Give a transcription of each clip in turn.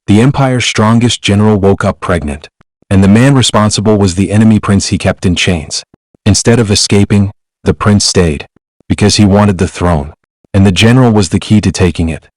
The Empire's strongest general woke up pregnant, and the man responsible was the enemy prince he kept in chains. Instead of escaping, the prince stayed, because he wanted the throne, and the general was the key to taking it.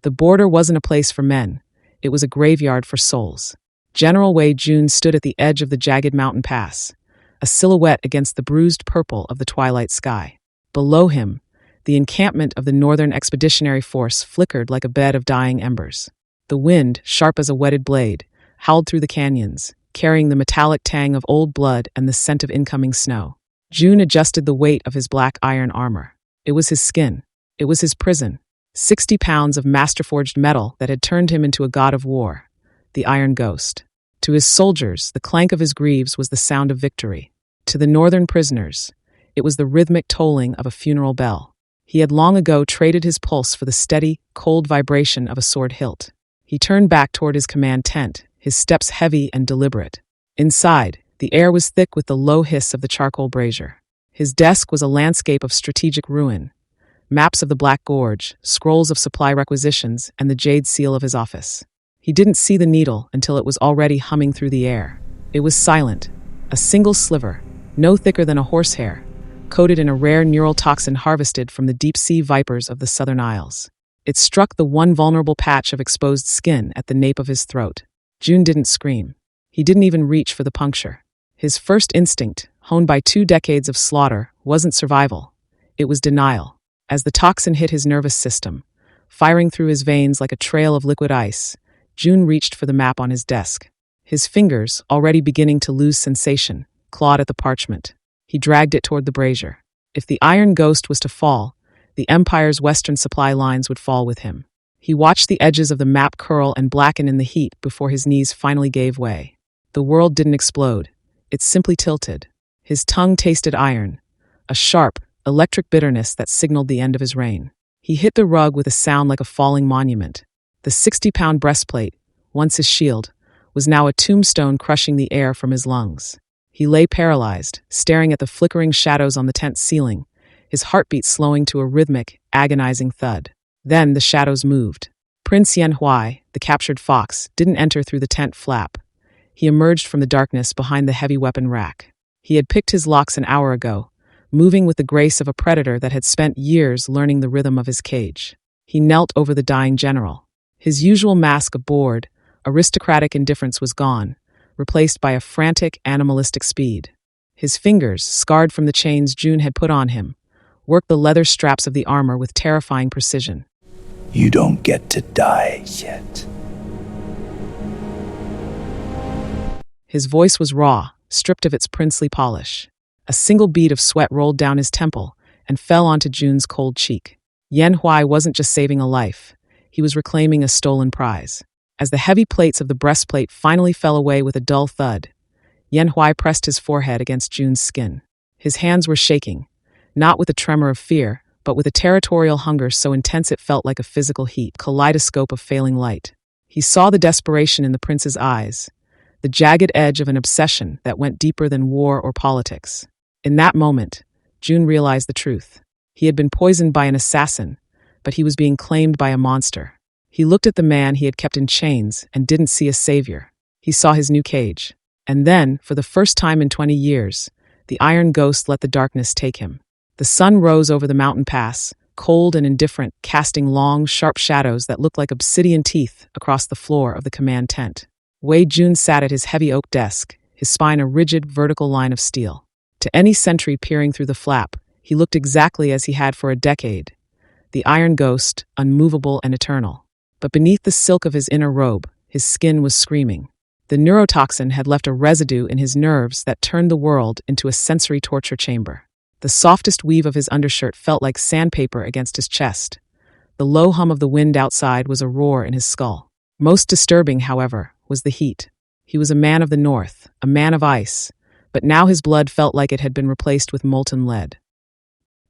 The border wasn't a place for men. It was a graveyard for souls. General Wei Jun stood at the edge of the jagged mountain pass, a silhouette against the bruised purple of the twilight sky. Below him, the encampment of the Northern Expeditionary Force flickered like a bed of dying embers. The wind, sharp as a whetted blade, howled through the canyons, carrying the metallic tang of old blood and the scent of incoming snow. Jun adjusted the weight of his black iron armor. It was his skin. It was his prison. 60 pounds of master-forged metal that had turned him into a god of war, the Iron Ghost. To his soldiers, the clank of his greaves was the sound of victory. To the northern prisoners, it was the rhythmic tolling of a funeral bell. He had long ago traded his pulse for the steady, cold vibration of a sword hilt. He turned back toward his command tent, his steps heavy and deliberate. Inside, the air was thick with the low hiss of the charcoal brazier. His desk was a landscape of strategic ruin. Maps of the Black Gorge, scrolls of supply requisitions, and the jade seal of his office. He didn't see the needle until it was already humming through the air. It was silent, a single sliver, no thicker than a horsehair, coated in a rare neural toxin harvested from the deep-sea vipers of the Southern Isles. It struck the one vulnerable patch of exposed skin at the nape of his throat. Jun didn't scream. He didn't even reach for the puncture. His first instinct, honed by 2 decades of slaughter, wasn't survival. It was denial. As the toxin hit his nervous system, firing through his veins like a trail of liquid ice, Jun reached for the map on his desk. His fingers, already beginning to lose sensation, clawed at the parchment. He dragged it toward the brazier. If the Iron Ghost was to fall, the Empire's western supply lines would fall with him. He watched the edges of the map curl and blacken in the heat before his knees finally gave way. The world didn't explode. It simply tilted. His tongue tasted iron, a sharp, electric bitterness that signaled the end of his reign. He hit the rug with a sound like a falling monument. The 60-pound breastplate, once his shield, was now a tombstone crushing the air from his lungs. He lay paralyzed, staring at the flickering shadows on the tent ceiling, his heartbeat slowing to a rhythmic, agonizing thud. Then the shadows moved. Prince Yanhui, the captured fox, didn't enter through the tent flap. He emerged from the darkness behind the heavy weapon rack. He had picked his locks an hour ago, moving with the grace of a predator that had spent years learning the rhythm of his cage. He knelt over the dying general. His usual mask of bored, aristocratic indifference was gone, replaced by a frantic, animalistic speed. His fingers, scarred from the chains Jun had put on him, worked the leather straps of the armor with terrifying precision. You don't get to die yet. His voice was raw, stripped of its princely polish. A single bead of sweat rolled down his temple and fell onto Jun's cold cheek. Yanhui wasn't just saving a life. He was reclaiming a stolen prize. As the heavy plates of the breastplate finally fell away with a dull thud, Yanhui pressed his forehead against Jun's skin. His hands were shaking, not with a tremor of fear, but with a territorial hunger so intense it felt like a physical heat, kaleidoscope of failing light. He saw the desperation in the prince's eyes, the jagged edge of an obsession that went deeper than war or politics. In that moment, Jun realized the truth. He had been poisoned by an assassin, but he was being claimed by a monster. He looked at the man he had kept in chains and didn't see a savior. He saw his new cage. And then, for the first time in 20 years, the Iron Ghost let the darkness take him. The sun rose over the mountain pass, cold and indifferent, casting long, sharp shadows that looked like obsidian teeth across the floor of the command tent. Wei Jun sat at his heavy oak desk, his spine a rigid, vertical line of steel. To any sentry peering through the flap, he looked exactly as he had for a decade. The Iron Ghost, unmovable and eternal. But beneath the silk of his inner robe, his skin was screaming. The neurotoxin had left a residue in his nerves that turned the world into a sensory torture chamber. The softest weave of his undershirt felt like sandpaper against his chest. The low hum of the wind outside was a roar in his skull. Most disturbing, however, was the heat. He was a man of the north, a man of ice, but now his blood felt like it had been replaced with molten lead.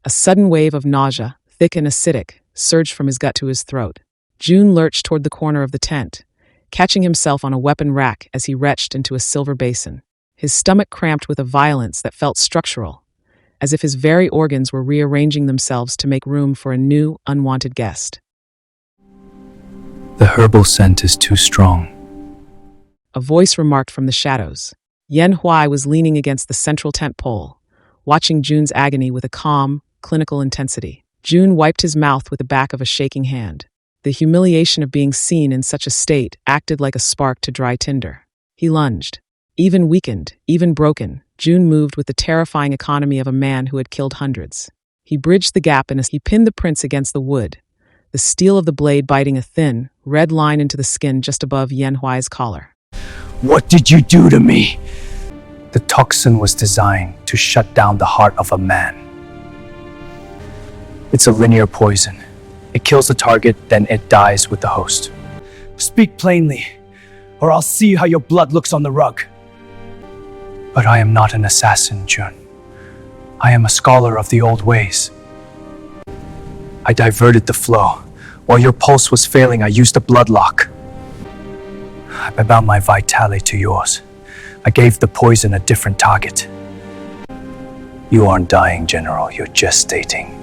A sudden wave of nausea, thick and acidic, surged from his gut to his throat. Jun lurched toward the corner of the tent, catching himself on a weapon rack as he retched into a silver basin. His stomach cramped with a violence that felt structural, as if his very organs were rearranging themselves to make room for a new, unwanted guest. The herbal scent is too strong. A voice remarked from the shadows. Yen Huai was leaning against the central tent pole, watching Jun's agony with a calm, clinical intensity. Jun wiped his mouth with the back of a shaking hand. The humiliation of being seen in such a state acted like a spark to dry tinder. He lunged. Even weakened, even broken, Jun moved with the terrifying economy of a man who had killed hundreds. He bridged the gap and he pinned the prince against the wood, the steel of the blade biting a thin, red line into the skin just above Yen Huai's collar. What did you do to me? The toxin was designed to shut down the heart of a man. It's a linear poison. It kills the target, then it dies with the host. Speak plainly, or I'll see how your blood looks on the rug. But I am not an assassin, Jun. I am a scholar of the old ways. I diverted the flow. While your pulse was failing, I used a bloodlock. I bound my vitality to yours. I gave the poison a different target. You aren't dying, General. You're gestating.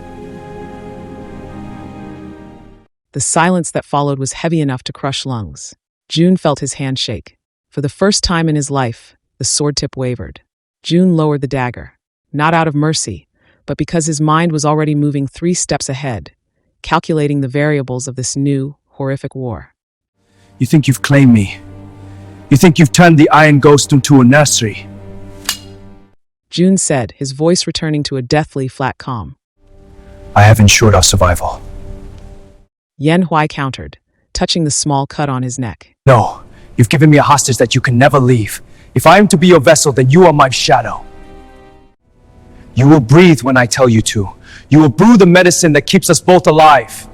The silence that followed was heavy enough to crush lungs. Jun felt his hand shake. For the first time in his life, the sword tip wavered. Jun lowered the dagger, not out of mercy, but because his mind was already moving 3 steps ahead, calculating the variables of this new, horrific war. You think you've claimed me? You think you've turned the Iron Ghost into a nursery? Jun said, his voice returning to a deathly flat calm. I have ensured our survival. Yen Huai countered, touching the small cut on his neck. No, you've given me a hostage that you can never leave. If I am to be your vessel, then you are my shadow. You will breathe when I tell you to. You will brew the medicine that keeps us both alive.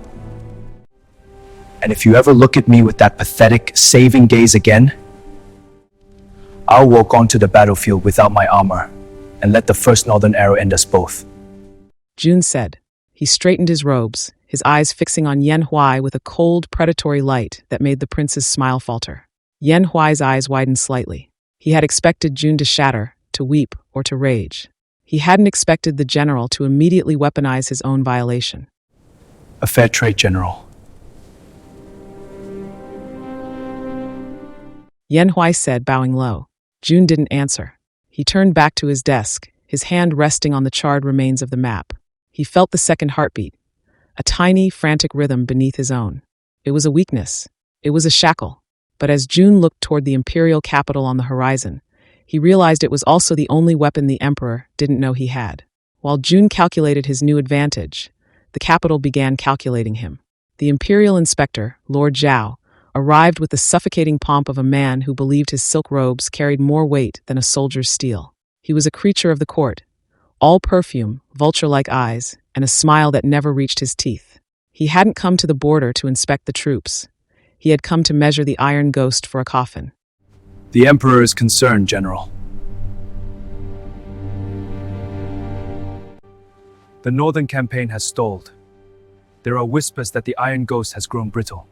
And if you ever look at me with that pathetic, saving gaze again, I'll walk onto the battlefield without my armor and let the first northern arrow end us both. Jun said. He straightened his robes, his eyes fixing on Yen Huai with a cold, predatory light that made the prince's smile falter. Yen Huai's eyes widened slightly. He had expected Jun to shatter, to weep, or to rage. He hadn't expected the general to immediately weaponize his own violation. A fair trade, General. Yen Huai said, bowing low. Jun didn't answer. He turned back to his desk, his hand resting on the charred remains of the map. He felt the second heartbeat, a tiny, frantic rhythm beneath his own. It was a weakness. It was a shackle. But as Jun looked toward the Imperial capital on the horizon, he realized it was also the only weapon the Emperor didn't know he had. While Jun calculated his new advantage, the capital began calculating him. The Imperial inspector, Lord Zhao, arrived with the suffocating pomp of a man who believed his silk robes carried more weight than a soldier's steel. He was a creature of the court, all perfume, vulture-like eyes, and a smile that never reached his teeth. He hadn't come to the border to inspect the troops. He had come to measure the Iron Ghost for a coffin. The Emperor is concerned, General. The northern campaign has stalled. There are whispers that the Iron Ghost has grown brittle.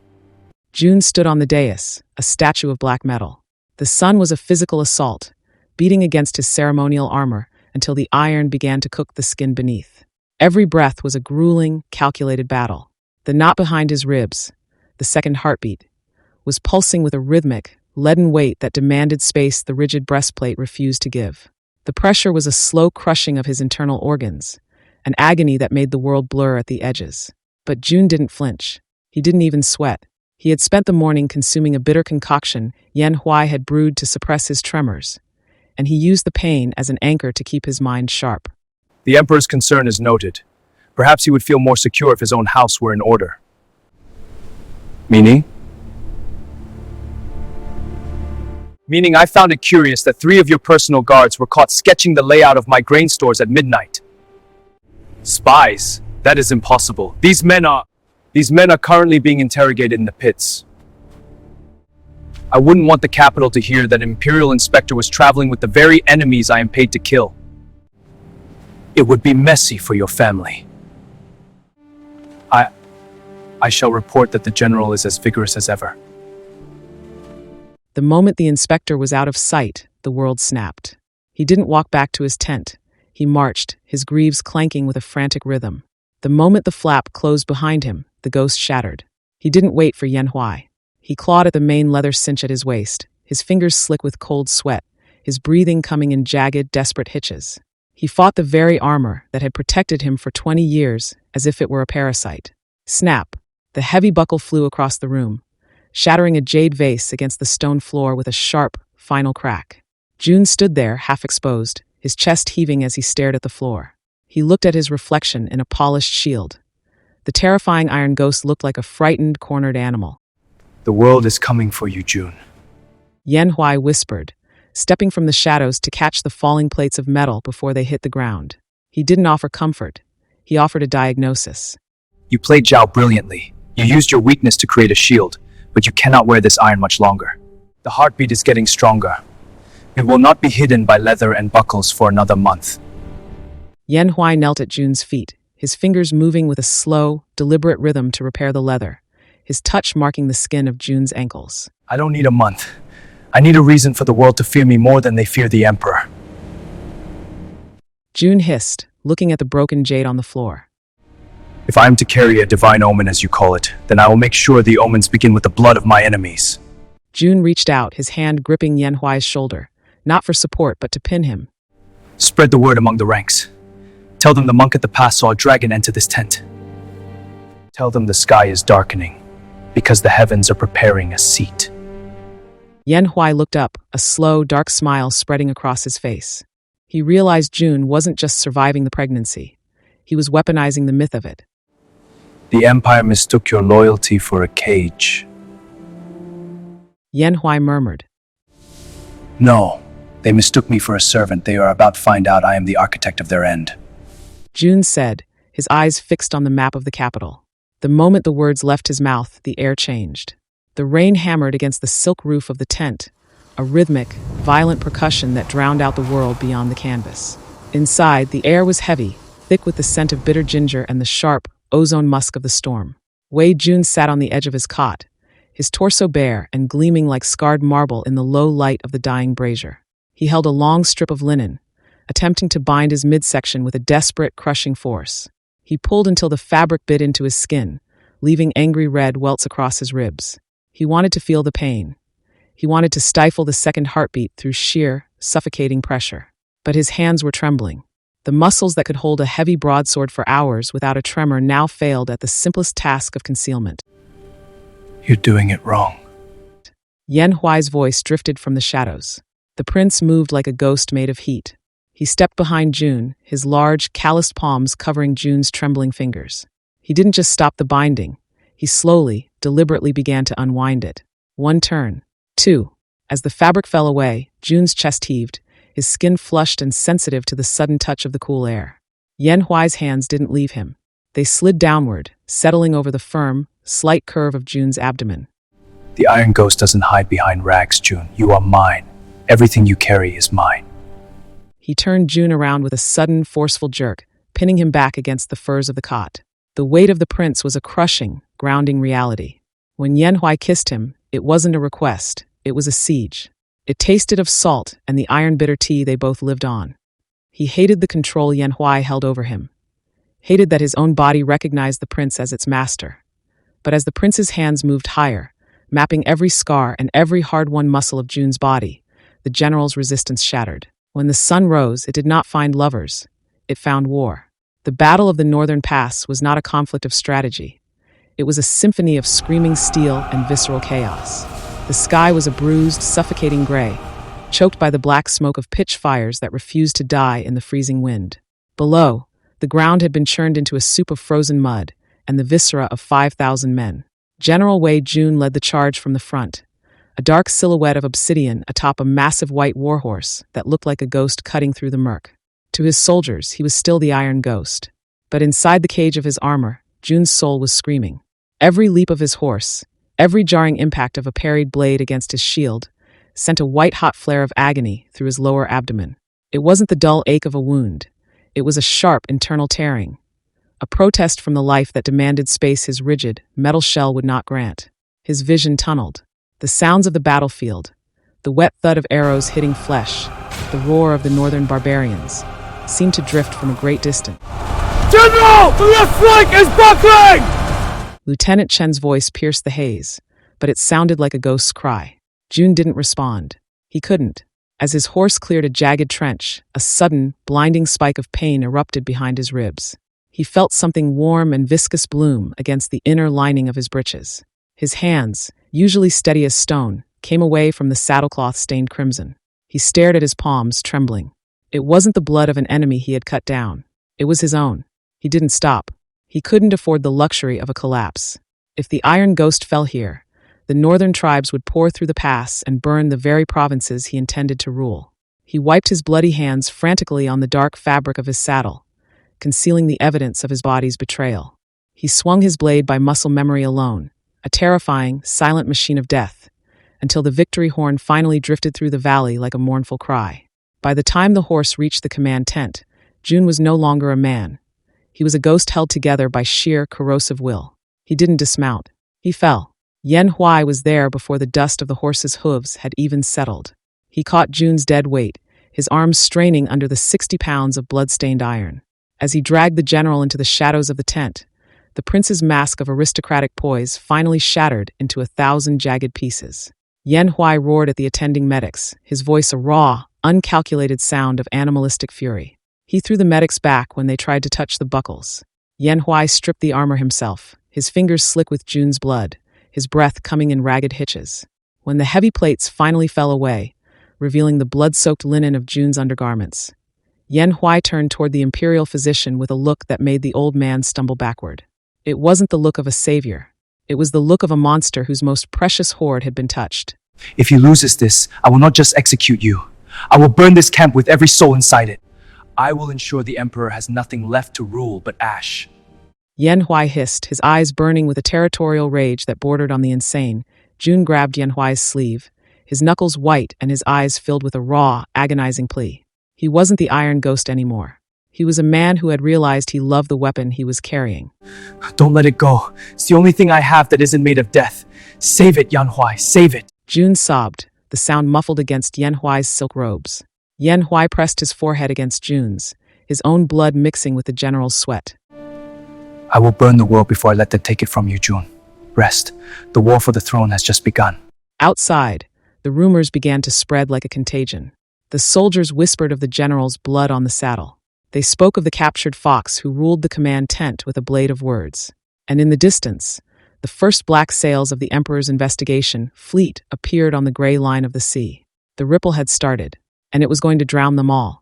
Jun stood on the dais, a statue of black metal. The sun was a physical assault, beating against his ceremonial armor until the iron began to cook the skin beneath. Every breath was a grueling, calculated battle. The knot behind his ribs, the second heartbeat, was pulsing with a rhythmic, leaden weight that demanded space the rigid breastplate refused to give. The pressure was a slow crushing of his internal organs, an agony that made the world blur at the edges. But Jun didn't flinch. He didn't even sweat. He had spent the morning consuming a bitter concoction Yen Huai had brewed to suppress his tremors, and he used the pain as an anchor to keep his mind sharp. The Emperor's concern is noted. Perhaps he would feel more secure if his own house were in order. Meaning? Meaning I found it curious that 3 of your personal guards were caught sketching the layout of my grain stores at midnight. Spies? That is impossible. These men are currently being interrogated in the pits. I wouldn't want the capital to hear that an Imperial inspector was traveling with the very enemies I am paid to kill. It would be messy for your family. I shall report that the general is as vigorous as ever. The moment the inspector was out of sight, the world snapped. He didn't walk back to his tent. He marched, his greaves clanking with a frantic rhythm. The moment the flap closed behind him, the ghost shattered. He didn't wait for Yen Huai. He clawed at the main leather cinch at his waist, his fingers slick with cold sweat, his breathing coming in jagged, desperate hitches. He fought the very armor that had protected him for 20 years as if it were a parasite. Snap! The heavy buckle flew across the room, shattering a jade vase against the stone floor with a sharp, final crack. June stood there, half exposed, his chest heaving as he stared at the floor. He looked at his reflection in a polished shield. The terrifying iron ghost looked like a frightened, cornered animal. The world is coming for you, June. Yan Huai whispered, stepping from the shadows to catch the falling plates of metal before they hit the ground. He didn't offer comfort. He offered a diagnosis. You played Zhao brilliantly. You used your weakness to create a shield, but you cannot wear this iron much longer. The heartbeat is getting stronger. It will not be hidden by leather and buckles for another month. Yan Huai knelt at June's feet, his fingers moving with a slow, deliberate rhythm to repair the leather, his touch marking the skin of June's ankles. I don't need a month. I need a reason for the world to fear me more than they fear the Emperor. June hissed, looking at the broken jade on the floor. If I am to carry a divine omen, as you call it, then I will make sure the omens begin with the blood of my enemies. June reached out, his hand gripping Yan Huai's shoulder, not for support but to pin him. Spread the word among the ranks. Tell them the monk at the pass saw a dragon enter this tent. Tell them the sky is darkening, because the heavens are preparing a seat. Yan Huai looked up, a slow, dark smile spreading across his face. He realized June wasn't just surviving the pregnancy. He was weaponizing the myth of it. The Empire mistook your loyalty for a cage. Yan Huai murmured. No, they mistook me for a servant. They are about to find out I am the architect of their end. June said, his eyes fixed on the map of the capital. The moment the words left his mouth, the air changed. The rain hammered against the silk roof of the tent, a rhythmic, violent percussion that drowned out the world beyond the canvas. Inside, the air was heavy, thick with the scent of bitter ginger and the sharp, ozone musk of the storm. Wei Jun sat on the edge of his cot, his torso bare and gleaming like scarred marble in the low light of the dying brazier. He held a long strip of linen, attempting to bind his midsection with a desperate, crushing force. He pulled until the fabric bit into his skin, leaving angry red welts across his ribs. He wanted to feel the pain. He wanted to stifle the second heartbeat through sheer, suffocating pressure. But his hands were trembling. The muscles that could hold a heavy broadsword for hours without a tremor now failed at the simplest task of concealment. You're doing it wrong. Yan Huai's voice drifted from the shadows. The prince moved like a ghost made of heat. He stepped behind June, his large, calloused palms covering June's trembling fingers. He didn't just stop the binding. He slowly, deliberately began to unwind it. One turn. Two. As the fabric fell away, June's chest heaved, his skin flushed and sensitive to the sudden touch of the cool air. Yan Huai's hands didn't leave him. They slid downward, settling over the firm, slight curve of June's abdomen. The Iron Ghost doesn't hide behind rags, June. You are mine. Everything you carry is mine. He turned June around with a sudden, forceful jerk, pinning him back against the furs of the cot. The weight of the prince was a crushing, grounding reality. When Yan Huai kissed him, it wasn't a request, it was a siege. It tasted of salt and the iron-bitter tea they both lived on. He hated the control Yan Huai held over him, hated that his own body recognized the prince as its master. But as the prince's hands moved higher, mapping every scar and every hard-won muscle of June's body, the general's resistance shattered. When the sun rose, it did not find lovers, it found war. The Battle of the Northern Pass was not a conflict of strategy. It was a symphony of screaming steel and visceral chaos. The sky was a bruised, suffocating gray, choked by the black smoke of pitch fires that refused to die in the freezing wind. Below, the ground had been churned into a soup of frozen mud and the viscera of 5,000 men. General Wei Jun led the charge from the front, a dark silhouette of obsidian atop a massive white warhorse that looked like a ghost cutting through the murk. To his soldiers, he was still the Iron Ghost. But inside the cage of his armor, Jun's soul was screaming. Every leap of his horse, every jarring impact of a parried blade against his shield, sent a white-hot flare of agony through his lower abdomen. It wasn't the dull ache of a wound. It was a sharp internal tearing, a protest from the life that demanded space his rigid, metal shell would not grant. His vision tunneled. The sounds of the battlefield, the wet thud of arrows hitting flesh, the roar of the northern barbarians, seemed to drift from a great distance. General! The left flank is buckling! Lieutenant Chen's voice pierced the haze, but it sounded like a ghost's cry. June didn't respond. He couldn't. As his horse cleared a jagged trench, a sudden, blinding spike of pain erupted behind his ribs. He felt something warm and viscous bloom against the inner lining of his breeches. His hands, usually steady as stone, came away from the saddlecloth stained crimson. He stared at his palms, trembling. It wasn't the blood of an enemy he had cut down. It was his own. He didn't stop. He couldn't afford the luxury of a collapse. If the Iron Ghost fell here, the northern tribes would pour through the pass and burn the very provinces he intended to rule. He wiped his bloody hands frantically on the dark fabric of his saddle, concealing the evidence of his body's betrayal. He swung his blade by muscle memory alone, a terrifying, silent machine of death, until the victory horn finally drifted through the valley like a mournful cry. By the time the horse reached the command tent, June was no longer a man. He was a ghost held together by sheer, corrosive will. He didn't dismount. He fell. Yan Huai was there before the dust of the horse's hooves had even settled. He caught June's dead weight, his arms straining under the 60 pounds of blood-stained iron. As he dragged the general into the shadows of the tent, the prince's mask of aristocratic poise finally shattered into 1,000 jagged pieces. Yan Huai roared at the attending medics, his voice a raw, uncalculated sound of animalistic fury. He threw the medics back when they tried to touch the buckles. Yan Huai stripped the armor himself, his fingers slick with June's blood, his breath coming in ragged hitches. When the heavy plates finally fell away, revealing the blood-soaked linen of June's undergarments, Yan Huai turned toward the Imperial physician with a look that made the old man stumble backward. It wasn't the look of a savior. It was the look of a monster whose most precious hoard had been touched. If he loses this, I will not just execute you. I will burn this camp with every soul inside it. I will ensure the Emperor has nothing left to rule but ash. Yan Huai hissed, his eyes burning with a territorial rage that bordered on the insane. June grabbed Yan Huai's sleeve, his knuckles white and his eyes filled with a raw, agonizing plea. He wasn't the Iron Ghost anymore. He was a man who had realized he loved the weapon he was carrying. Don't let it go. It's the only thing I have that isn't made of death. Save it, Yan Huai, save it. June sobbed, the sound muffled against Yan Huai's silk robes. Yan Huai pressed his forehead against June's, his own blood mixing with the general's sweat. I will burn the world before I let them take it from you, June. Rest. The war for the throne has just begun. Outside, the rumors began to spread like a contagion. The soldiers whispered of the general's blood on the saddle. They spoke of the captured fox who ruled the command tent with a blade of words. And in the distance, the first black sails of the Emperor's investigation fleet appeared on the gray line of the sea. The ripple had started, and it was going to drown them all.